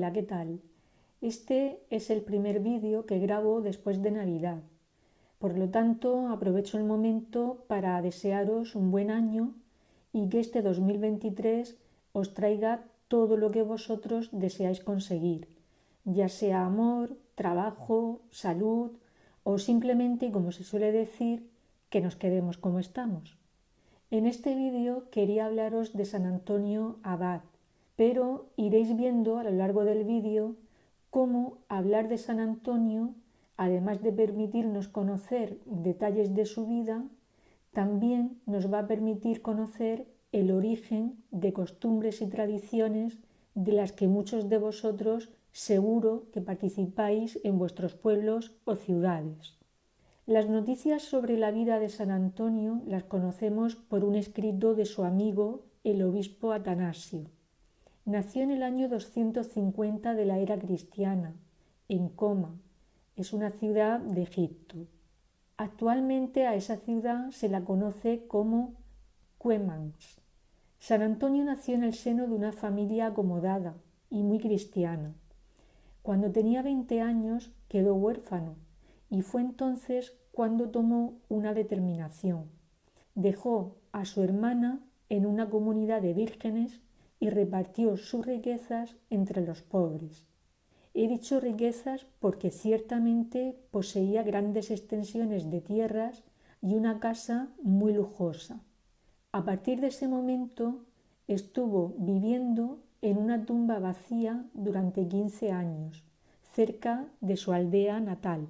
Hola, ¿qué tal? Este es el primer vídeo que grabo después de Navidad. Por lo tanto, aprovecho el momento para desearos un buen año y que este 2023 os traiga todo lo que vosotros deseáis conseguir, ya sea amor, trabajo, salud o simplemente, como se suele decir, que nos quedemos como estamos. En este vídeo quería hablaros de San Antonio Abad, pero iréis viendo a lo largo del vídeo cómo hablar de San Antonio, además de permitirnos conocer detalles de su vida, también nos va a permitir conocer el origen de costumbres y tradiciones de las que muchos de vosotros seguro que participáis en vuestros pueblos o ciudades. Las noticias sobre la vida de San Antonio las conocemos por un escrito de su amigo, el obispo Atanasio. Nació en el año 250 de la era cristiana, en Coma. Es una ciudad de Egipto. Actualmente a esa ciudad se la conoce como Cuemans. San Antonio nació en el seno de una familia acomodada y muy cristiana. Cuando tenía 20 años quedó huérfano y fue entonces cuando tomó una determinación. Dejó a su hermana en una comunidad de vírgenes y repartió sus riquezas entre los pobres. He dicho riquezas porque ciertamente poseía grandes extensiones de tierras y una casa muy lujosa. A partir de ese momento estuvo viviendo en una tumba vacía durante 15 años, cerca de su aldea natal.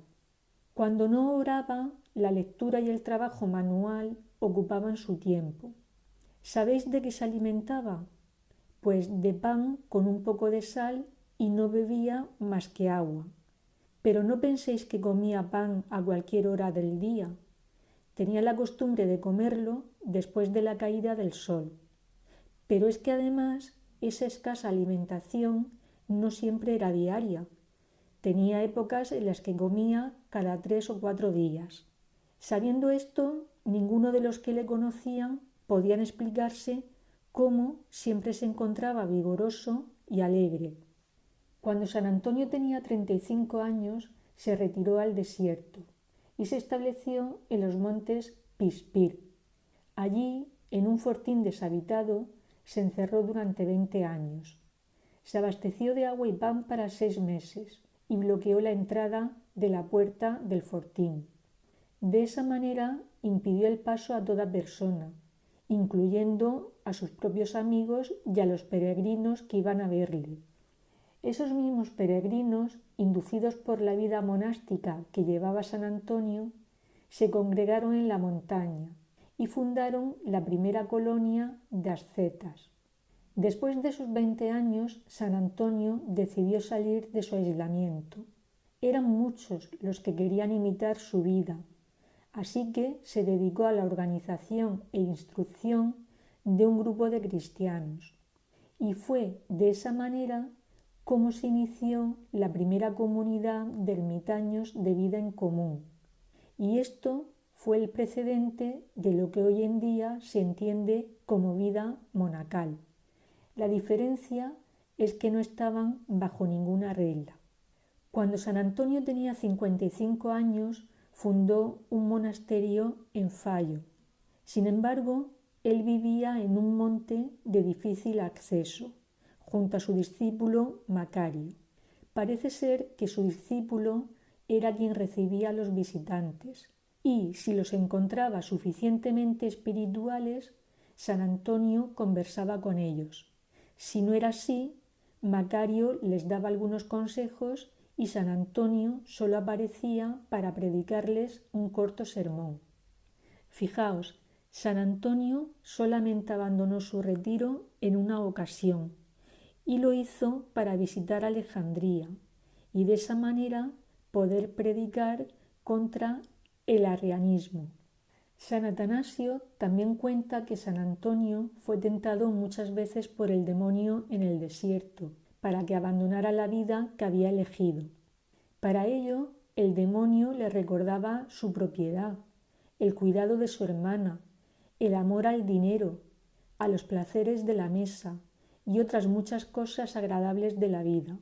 Cuando no oraba, la lectura y el trabajo manual ocupaban su tiempo. ¿Sabéis de qué se alimentaba? Pues de pan con un poco de sal y no bebía más que agua. Pero no penséis que comía pan a cualquier hora del día. Tenía la costumbre de comerlo después de la caída del sol. Pero es que además esa escasa alimentación no siempre era diaria. Tenía épocas en las que comía cada 3 o 4 días. Sabiendo esto, ninguno de los que le conocían podían explicarse cómo siempre se encontraba vigoroso y alegre. Cuando San Antonio tenía 35 años, se retiró al desierto y se estableció en los montes Pispir. Allí, en un fortín deshabitado, se encerró durante 20 años. Se abasteció de agua y pan para 6 meses y bloqueó la entrada de la puerta del fortín. De esa manera impidió el paso a toda persona, incluyendo a sus propios amigos y a los peregrinos que iban a verle. Esos mismos peregrinos, inducidos por la vida monástica que llevaba San Antonio, se congregaron en la montaña y fundaron la primera colonia de ascetas. Después de sus 20 años, San Antonio decidió salir de su aislamiento. Eran muchos los que querían imitar su vida, así que se dedicó a la organización e instrucción de un grupo de cristianos. Y fue de esa manera como se inició la primera comunidad de ermitaños de vida en común. Y esto fue el precedente de lo que hoy en día se entiende como vida monacal. La diferencia es que no estaban bajo ninguna regla. Cuando San Antonio tenía 55 años, fundó un monasterio en Fallo. Sin embargo, él vivía en un monte de difícil acceso, junto a su discípulo Macario. Parece ser que su discípulo era quien recibía a los visitantes, y si los encontraba suficientemente espirituales, San Antonio conversaba con ellos. Si no era así, Macario les daba algunos consejos y San Antonio solo aparecía para predicarles un corto sermón. Fijaos, San Antonio solamente abandonó su retiro en una ocasión y lo hizo para visitar Alejandría y de esa manera poder predicar contra el arrianismo. San Atanasio también cuenta que San Antonio fue tentado muchas veces por el demonio en el desierto para que abandonara la vida que había elegido. Para ello, el demonio le recordaba su propiedad, el cuidado de su hermana, el amor al dinero, a los placeres de la mesa y otras muchas cosas agradables de la vida.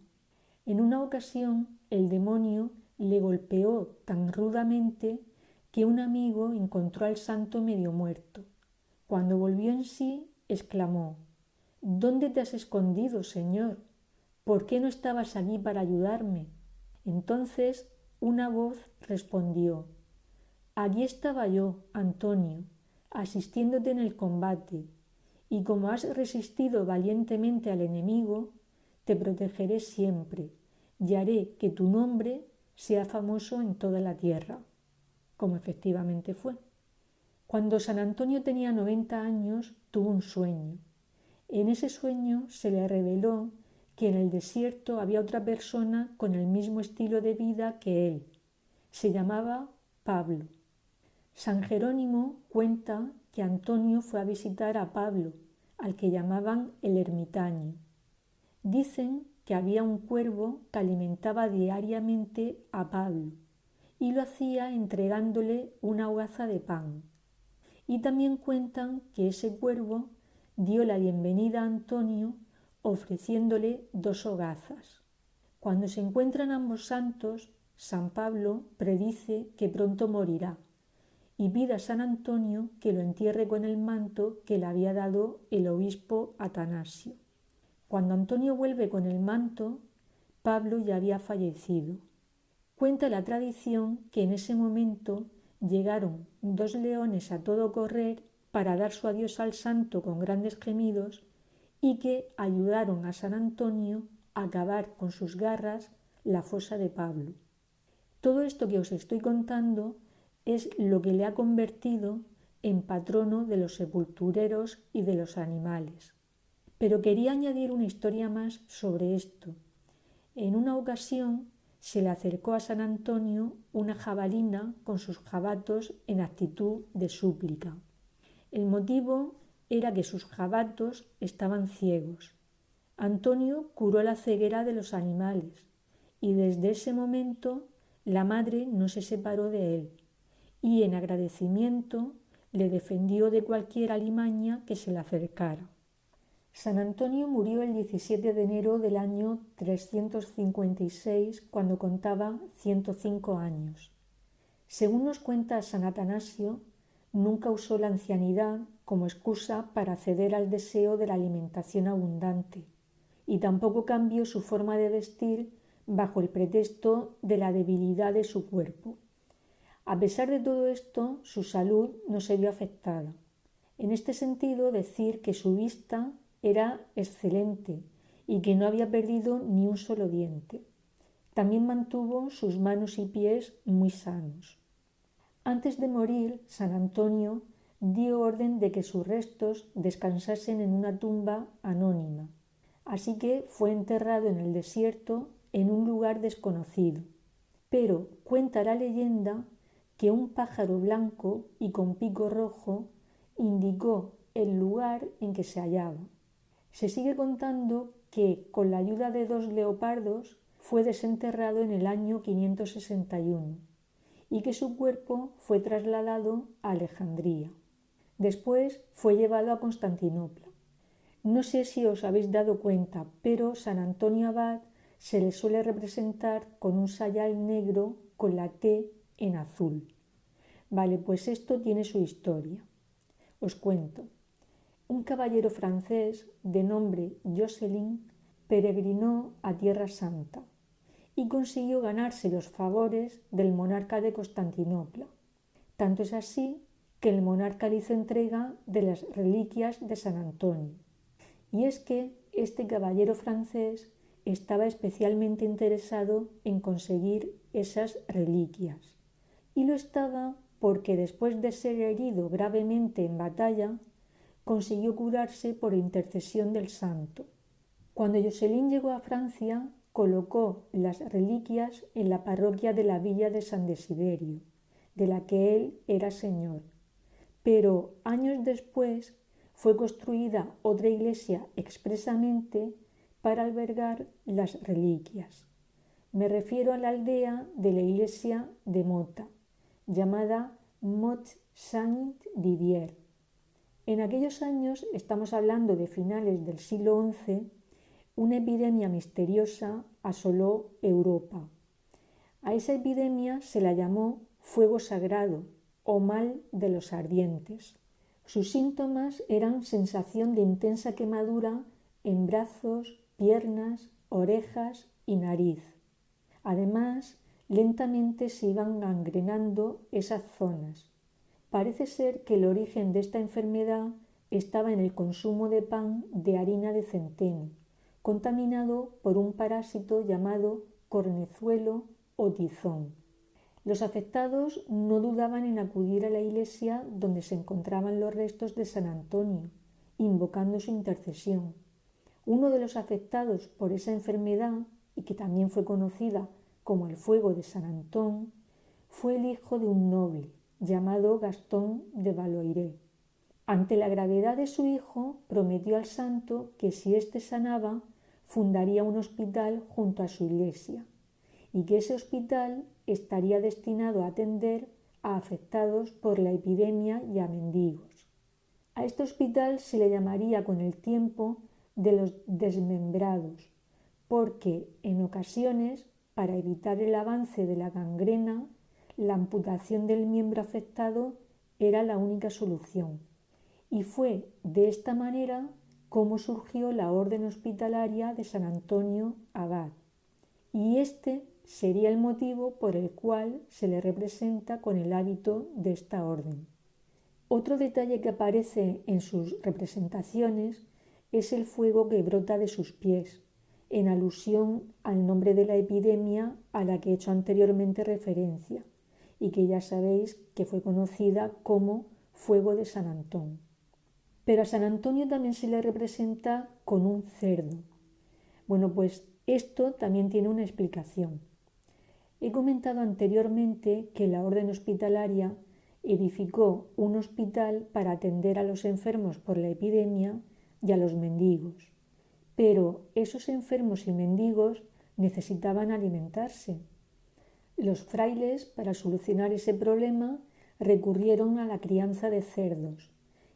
En una ocasión, el demonio le golpeó tan rudamente que un amigo encontró al santo medio muerto. Cuando volvió en sí, exclamó: «¿Dónde te has escondido, Señor? ¿Por qué no estabas allí para ayudarme?». Entonces una voz respondió: «Allí estaba yo, Antonio, asistiéndote en el combate, y como has resistido valientemente al enemigo, te protegeré siempre y haré que tu nombre sea famoso en toda la tierra», como efectivamente fue. Cuando San Antonio tenía 90 años, tuvo un sueño. En ese sueño se le reveló que en el desierto había otra persona con el mismo estilo de vida que él. Se llamaba Pablo. San Jerónimo cuenta que Antonio fue a visitar a Pablo, al que llamaban el ermitaño. Dicen que había un cuervo que alimentaba diariamente a Pablo y lo hacía entregándole una hogaza de pan. Y también cuentan que ese cuervo dio la bienvenida a Antonio ofreciéndole 2 hogazas. Cuando se encuentran ambos santos, San Pablo predice que pronto morirá y pide a San Antonio que lo entierre con el manto que le había dado el obispo Atanasio. Cuando Antonio vuelve con el manto, Pablo ya había fallecido. Cuenta la tradición que en ese momento llegaron 2 leones a todo correr para dar su adiós al santo con grandes gemidos y que ayudaron a San Antonio a acabar con sus garras la fosa de Pablo. Todo esto que os estoy contando es lo que le ha convertido en patrono de los sepultureros y de los animales. Pero quería añadir una historia más sobre esto. En una ocasión se le acercó a San Antonio una jabalina con sus jabatos en actitud de súplica. El motivo era que sus jabatos estaban ciegos. Antonio curó la ceguera de los animales y desde ese momento la madre no se separó de él y en agradecimiento le defendió de cualquier alimaña que se le acercara. San Antonio murió el 17 de enero del año 356 cuando contaba 105 años. Según nos cuenta San Atanasio, nunca usó la ancianidad como excusa para ceder al deseo de la alimentación abundante y tampoco cambió su forma de vestir bajo el pretexto de la debilidad de su cuerpo. A pesar de todo esto, su salud no se vio afectada. En este sentido, decir que su vista era excelente y que no había perdido ni un solo diente. También mantuvo sus manos y pies muy sanos. Antes de morir, San Antonio dio orden de que sus restos descansasen en una tumba anónima, así que fue enterrado en el desierto en un lugar desconocido. Pero cuenta la leyenda que un pájaro blanco y con pico rojo indicó el lugar en que se hallaba. Se sigue contando que, con la ayuda de 2 leopardos, fue desenterrado en el año 561 y que su cuerpo fue trasladado a Alejandría. Después fue llevado a Constantinopla. No sé si os habéis dado cuenta, pero San Antonio Abad se le suele representar con un sayal negro con la T en azul. Vale, pues esto tiene su historia. Os cuento. Un caballero francés de nombre Josselin peregrinó a Tierra Santa y consiguió ganarse los favores del monarca de Constantinopla. Tanto es así que el monarca le hizo entrega de las reliquias de San Antonio. Y es que este caballero francés estaba especialmente interesado en conseguir esas reliquias. Y lo estaba porque después de ser herido gravemente en batalla, consiguió curarse por intercesión del santo. Cuando Josselin llegó a Francia, colocó las reliquias en la parroquia de la villa de San Desiderio, de la que él era señor. Pero años después fue construida otra iglesia expresamente para albergar las reliquias. Me refiero a la aldea de la iglesia de Mota, llamada Mot Saint-Didier. En aquellos años, estamos hablando de finales del siglo XI, una epidemia misteriosa asoló Europa. A esa epidemia se la llamó fuego sagrado o mal de los ardientes. Sus síntomas eran sensación de intensa quemadura en brazos, piernas, orejas y nariz. Además, lentamente se iban gangrenando esas zonas. Parece ser que el origen de esta enfermedad estaba en el consumo de pan de harina de centeno, contaminado por un parásito llamado cornezuelo o tizón. Los afectados no dudaban en acudir a la iglesia donde se encontraban los restos de San Antonio, invocando su intercesión. Uno de los afectados por esa enfermedad, y que también fue conocida como el fuego de San Antón, fue el hijo de un noble llamado Gastón de Valoiré. Ante la gravedad de su hijo, prometió al santo que si éste sanaba, fundaría un hospital junto a su iglesia y que ese hospital estaría destinado a atender a afectados por la epidemia y a mendigos. A este hospital se le llamaría con el tiempo de los desmembrados, porque en ocasiones, para evitar el avance de la gangrena, la amputación del miembro afectado era la única solución. Y fue de esta manera como surgió la Orden Hospitalaria de San Antonio Abad. Y este sería el motivo por el cual se le representa con el hábito de esta orden. Otro detalle que aparece en sus representaciones es el fuego que brota de sus pies, en alusión al nombre de la epidemia a la que he hecho anteriormente referencia y que ya sabéis que fue conocida como fuego de San Antón. Pero a San Antonio también se le representa con un cerdo. Bueno, pues esto también tiene una explicación. He comentado anteriormente que la Orden Hospitalaria edificó un hospital para atender a los enfermos por la epidemia y a los mendigos. Pero esos enfermos y mendigos necesitaban alimentarse. Los frailes, para solucionar ese problema, recurrieron a la crianza de cerdos,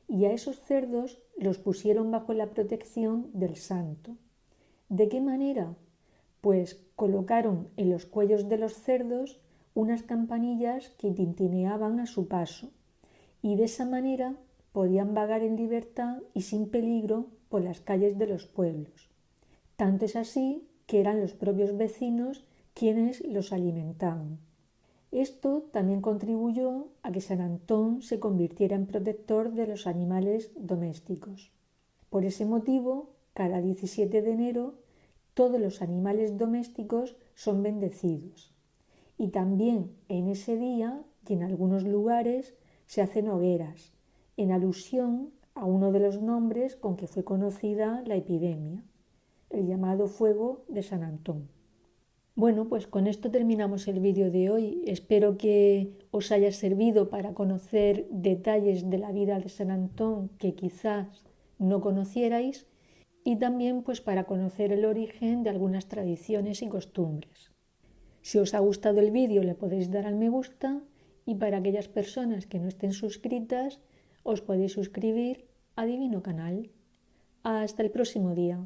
y a esos cerdos los pusieron bajo la protección del santo. ¿De qué manera? Pues colocaron en los cuellos de los cerdos unas campanillas que tintineaban a su paso, y de esa manera podían vagar en libertad y sin peligro por las calles de los pueblos. Tanto es así que eran los propios vecinos quienes los alimentaban. Esto también contribuyó a que San Antón se convirtiera en protector de los animales domésticos. Por ese motivo, cada 17 de enero, todos los animales domésticos son bendecidos. Y también en ese día, y en algunos lugares, se hacen hogueras, en alusión a uno de los nombres con que fue conocida la epidemia, el llamado fuego de San Antón. Bueno, pues con esto terminamos el vídeo de hoy. Espero que os haya servido para conocer detalles de la vida de San Antón que quizás no conocierais y también pues para conocer el origen de algunas tradiciones y costumbres. Si os ha gustado el vídeo le podéis dar al me gusta y para aquellas personas que no estén suscritas os podéis suscribir a Divino Canal. Hasta el próximo día.